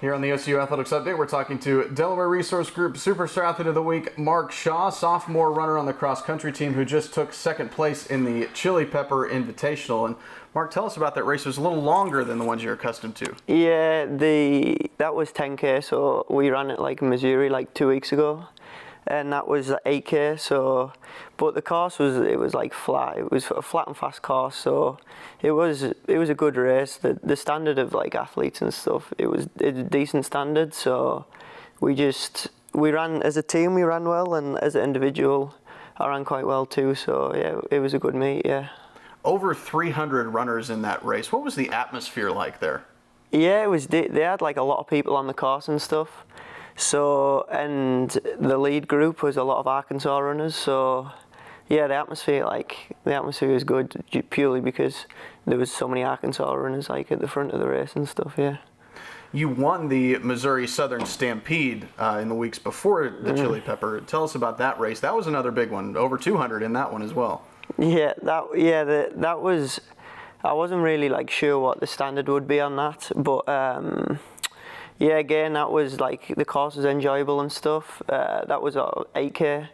Here on the OCU Athletics Update, we're talking to Delaware Resource Group Superstar Athlete of the Week, Mark Shaw, sophomore runner on the cross-country team who just took second place in the Chile Pepper Invitational. And Mark, tell us about that race. It was a little longer than the ones you're accustomed to. Yeah, that was 10K, so we ran it like in Missouri like 2 weeks ago. And that was 8K, so, but the course was like flat. It was a flat and fast course, so it was a good race. The standard of like athletes and stuff, it was a decent standard. So we ran as a team, we ran well, and as an individual, I ran quite well too. So yeah, it was a good meet. Yeah. Over 300 runners in that race. What was the atmosphere like there? Yeah, it was. They had like a lot of people on the course and stuff. So, and the lead group was a lot of Arkansas runners, so yeah, the atmosphere was good purely because there was so many Arkansas runners like at the front of the race and stuff, yeah. You won the Missouri Southern Stampede in the weeks before the Chile Pepper. Tell us about that race. That was another big one, over 200 in that one as well. Yeah, that was, I wasn't really like sure what the standard would be on that, but yeah, again, that was like, the course was enjoyable and stuff. That was 8K,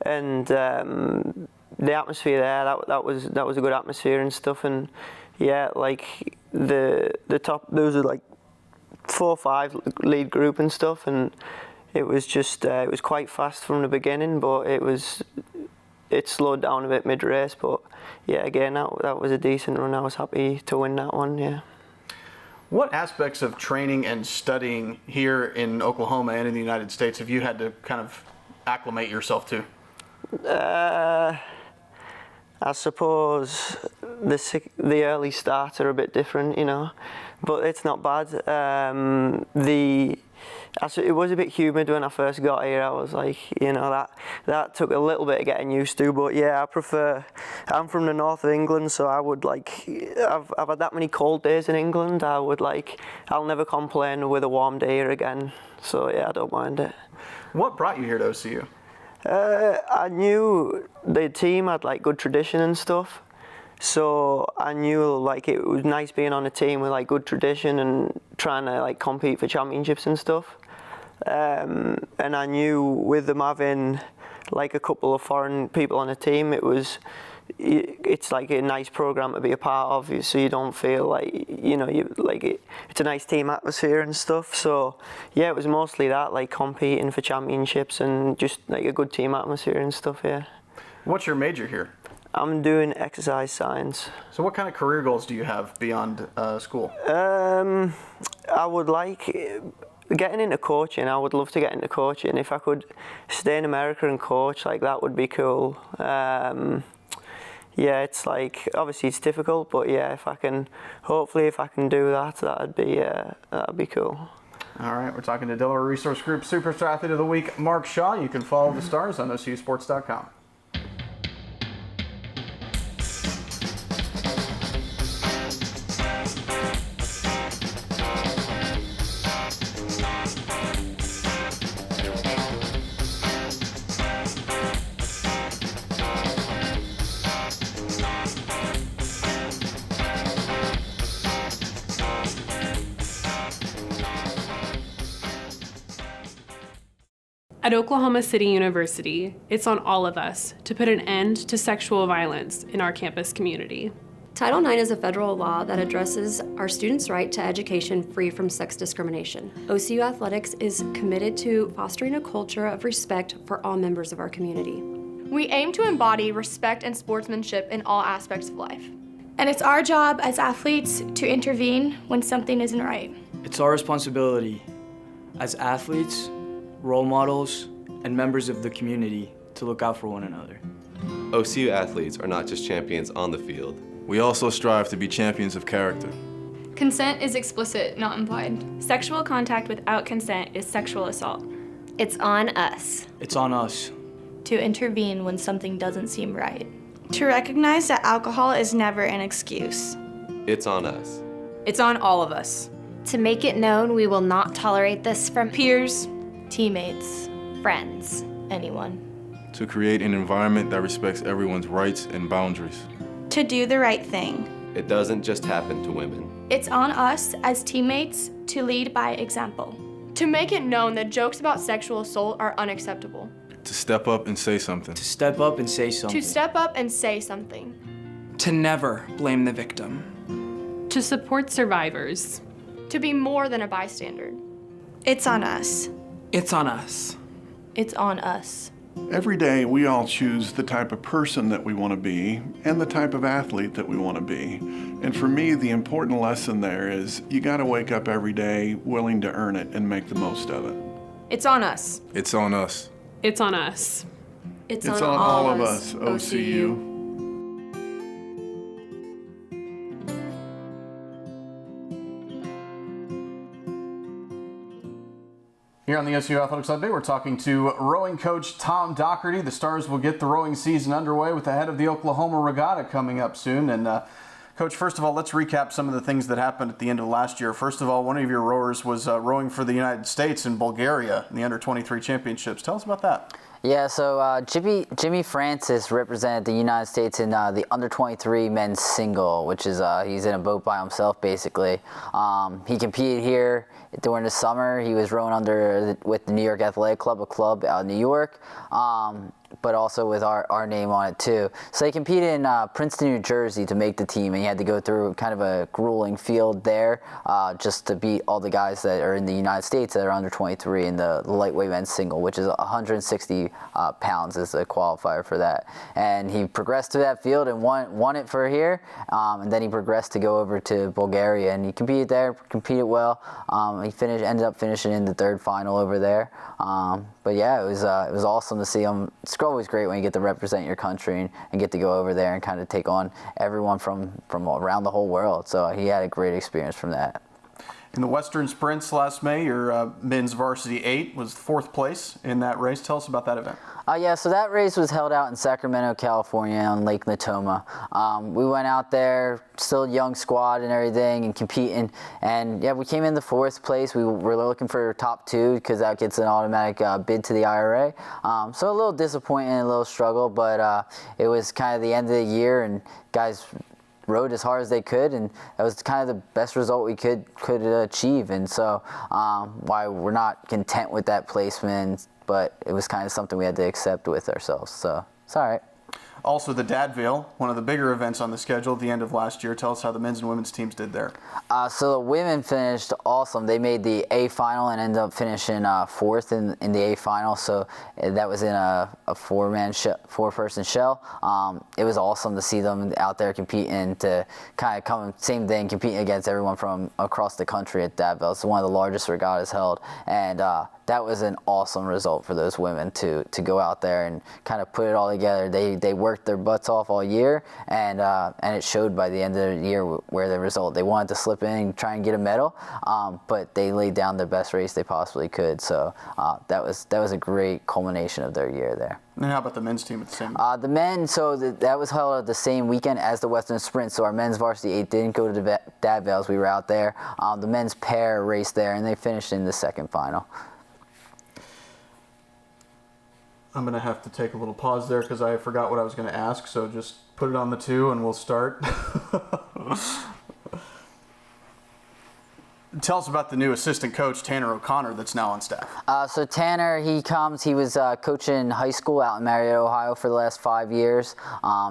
and the atmosphere there, that was a good atmosphere and stuff. And yeah, like the top, those are like 4 or 5 lead group and stuff, and it was just it was quite fast from the beginning, but it slowed down a bit mid race. But yeah, again, that was a decent run. I was happy to win that one. Yeah. What aspects of training and studying here in Oklahoma and in the United States have you had to kind of acclimate yourself to? I suppose the early starts are a bit different, you know, but it's not bad. It was a bit humid when I first got here. I was like, you know, that took a little bit of getting used to, but yeah, I'm from the north of England, so I would like, I've had that many cold days in England. I'll never complain with a warm day here again. So yeah, I don't mind it. What brought you here to OCU? I knew the team had like good tradition and stuff. So I knew like it was nice being on a team with like good tradition and trying to like compete for championships and stuff. And I knew with them having like a couple of foreign people on the team, it's like a nice program to be a part of, so you don't feel like, you know, it's a nice team atmosphere and stuff. So yeah, it was mostly that, like competing for championships and just like a good team atmosphere and stuff. Yeah. What's your major here? I'm doing exercise science. So what kind of career goals do you have beyond school? I would like getting into coaching. I would love to get into coaching. If I could stay in America and coach, like that would be cool. Yeah, it's like, obviously it's difficult, but yeah, hopefully if I can do that, that'd be cool. All right, we're talking to Delaware Resource Group Superstar Athlete of the Week, Mark Shaw. You can follow the stars on OCUsports.com. At Oklahoma City University, it's on all of us to put an end to sexual violence in our campus community. Title IX is a federal law that addresses our students' right to education free from sex discrimination. OCU Athletics is committed to fostering a culture of respect for all members of our community. We aim to embody respect and sportsmanship in all aspects of life. And it's our job as athletes to intervene when something isn't right. It's our responsibility as athletes, role models, and members of the community to look out for one another. OCU athletes are not just champions on the field. We also strive to be champions of character. Consent is explicit, not implied. Sexual contact without consent is sexual assault. It's on us. It's on us. To intervene when something doesn't seem right. To recognize that alcohol is never an excuse. It's on us. It's on all of us. To make it known we will not tolerate this from peers, teammates, friends, anyone. To create an environment that respects everyone's rights and boundaries. To do the right thing. It doesn't just happen to women. It's on us as teammates to lead by example. To make it known that jokes about sexual assault are unacceptable. To step up and say something. To step up and say something. To step up and say something. To never blame the victim. To support survivors. To be more than a bystander. It's on us. It's on us. It's on us. Every day we all choose the type of person that we want to be and the type of athlete that we want to be. And for me, the important lesson there is you got to wake up every day willing to earn it and make the most of it. It's on us. It's on us. It's on us. It's on all of us, OCU. Here on the OCU Athletics Update, we're talking to rowing coach Tom Dougherty. The Stars will get the rowing season underway with the head of the Oklahoma Regatta coming up soon. And Coach, first of all, let's recap some of the things that happened at the end of last year. First of all, one of your rowers was rowing for the United States in Bulgaria in the Under-23 Championships. Tell us about that. Yeah, so Jimmy Francis represented the United States in the Under-23 men's single, which is he's in a boat by himself basically. He competed here during the summer. He was rowing with the New York Athletic Club, a club out in New York, but also with our name on it too. So they competed in Princeton, New Jersey to make the team, and he had to go through kind of a grueling field there just to beat all the guys that are in the United States that are under 23 in the lightweight men's single, which is 160 pounds is the qualifier for that. And he progressed to that field and won it for here, and then he progressed to go over to Bulgaria, and he competed there, competed well. He ended up finishing in the third final over there. But yeah, it was awesome to see him. It's always great when you get to represent your country and get to go over there and kind of take on everyone from around the whole world. So he had a great experience from that. In the Western Sprints last May, your men's varsity 8 was 4th place in that race. Tell us about that event. Yeah, so that race was held out in Sacramento, California on Lake Natoma. We went out there, still a young squad and everything, and competing. And yeah, we came in the 4th place. We were looking for top 2 because that gets an automatic bid to the IRA. So a little disappointing, a little struggle, but it was kind of the end of the year, and guys rode as hard as they could, and that was kind of the best result we could achieve. And so why we're not content with that placement, but it was kind of something we had to accept with ourselves. So it's all right. Also, the Dadville, one of the bigger events on the schedule at the end of last year. Tell us how the men's and women's teams did there. So the women finished awesome. They made the A final and ended up finishing 4th in the A final. So that was in a four-person shell. It was awesome to see them out there competing, to kind of come same thing, competing against everyone from across the country at Dadville. It's one of the largest regattas held, and that was an awesome result for those women to go out there and kind of put it all together. They worked their butts off all year, and it showed by the end of the year where the result. They wanted to slip in and try and get a medal, but they laid down the best race they possibly could. So that was a great culmination of their year there. And how about the men's team at the same? The men, so that was held at the same weekend as the Western Sprint. So our men's varsity 8 didn't go to the Dadvilles. We were out there. The men's pair raced there, and they finished in the 2nd final. I'm going to have to take a little pause there because I forgot what I was going to ask, so just put it on the 2 and we'll start. Tell us about the new assistant coach, Tanner O'Connor, that's now on staff. So Tanner, he was coaching high school out in Marietta, Ohio for the last 5 years.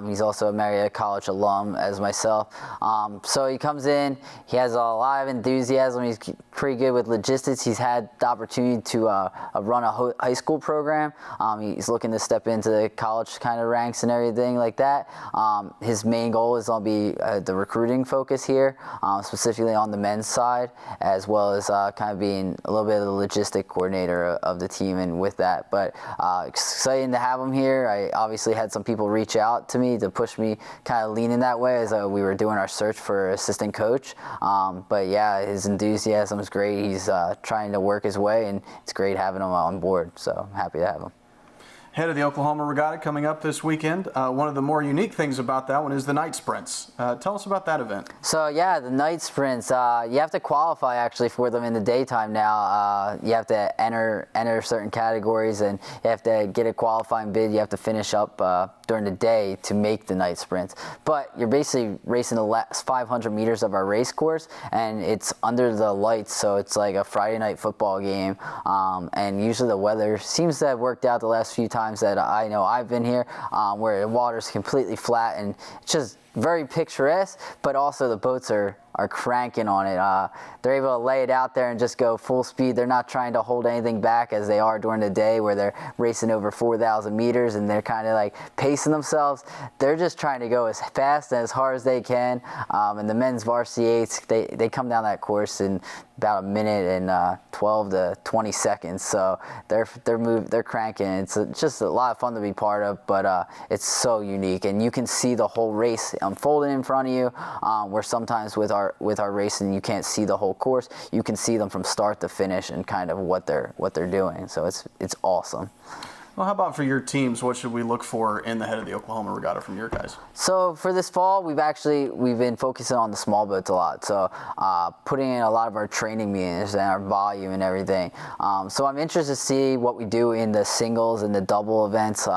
He's also a Marietta College alum as myself. So he comes in, he has a lot of enthusiasm, he's pretty good with logistics. He's had the opportunity to run a high school program. He's looking to step into the college kind of ranks and everything like that. His main goal is going to be the recruiting focus here, specifically on the men's side, as well as kind of being a little bit of the logistic coordinator of the team, and with that. But exciting to have him here. I obviously had some people reach out to me to push me kind of leaning that way as we were doing our search for assistant coach. But yeah, his enthusiasm is great. He's trying to work his way, and it's great having him on board. So I'm happy to have him. Head of the Oklahoma Regatta coming up this weekend. One of the more unique things about that one is the night sprints. Tell us about that event. So yeah, the night sprints, you have to qualify actually for them in the daytime now. You have to enter certain categories, and you have to get a qualifying bid. You have to finish up during the day to make the night sprints. But you're basically racing the last 500 meters of our race course, and it's under the lights, so it's like a Friday night football game. And usually the weather seems to have worked out the last few times that I know I've been here, where the water's completely flat and it's just very picturesque, but also the boats are cranking on it. They're able to lay it out there and just go full speed. They're not trying to hold anything back as they are during the day where they're racing over 4,000 meters and they're kind of like pacing themselves. They're just trying to go as fast and as hard as they can. And the men's varsity eights, they come down that course in about a minute and 12 to 20 seconds. So they're cranking. It's just a lot of fun to be part of, but it's so unique. And you can see the whole race unfolding in front of you, where sometimes with our racing you can't see the whole course. You can see them from start to finish and kind of what they're doing. So it's awesome. Well, how about for your teams? What should we look for in the head of the Oklahoma Regatta from your guys? So for this fall, we've been focusing on the small boats a lot. So putting in a lot of our training meetings and our volume and everything. So I'm interested to see what we do in the singles and the double events,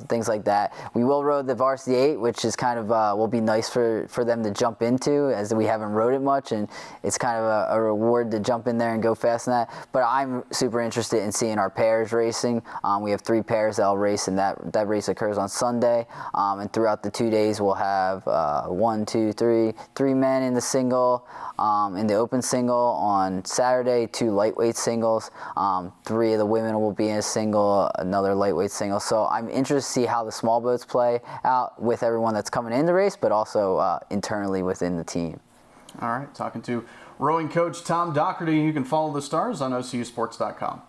things like that. We will row the varsity 8, which is kind of will be nice for them to jump into, as we haven't rowed it much, and it's kind of a reward to jump in there and go fast in that. But I'm super interested in seeing our pairs racing. We have 3 pairs that'll race, and that race occurs on Sunday. And throughout the 2 days, we'll have 3 men in the single, in the open single on Saturday, 2 lightweight singles. 3 of the women will be in a single, another lightweight single. So I'm interested to see how the small boats play out with everyone that's coming in the race, but also internally within the team. All right, talking to rowing coach Tom Dougherty. You can follow the stars on OCUsports.com.